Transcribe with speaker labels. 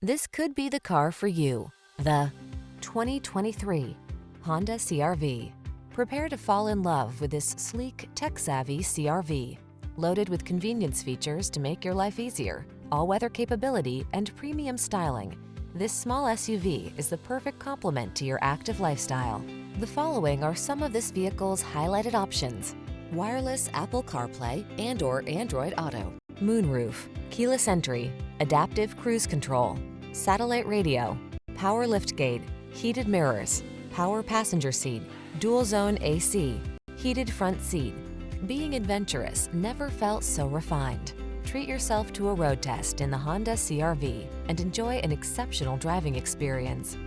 Speaker 1: This could be the car for you. The 2023 Honda CR-V. Prepare to fall in love with this sleek, tech-savvy CR-V. Loaded with convenience features to make your life easier, all-weather capability, and premium styling, this small SUV is the perfect complement to your active lifestyle. The following are some of this vehicle's highlighted options: wireless Apple CarPlay and/or Android Auto, moonroof, keyless entry, adaptive cruise control, satellite radio, power liftgate, heated mirrors, power passenger seat, dual zone AC, heated front seat. Being adventurous never felt so refined. Treat yourself to a road test in the Honda CR-V and enjoy an exceptional driving experience.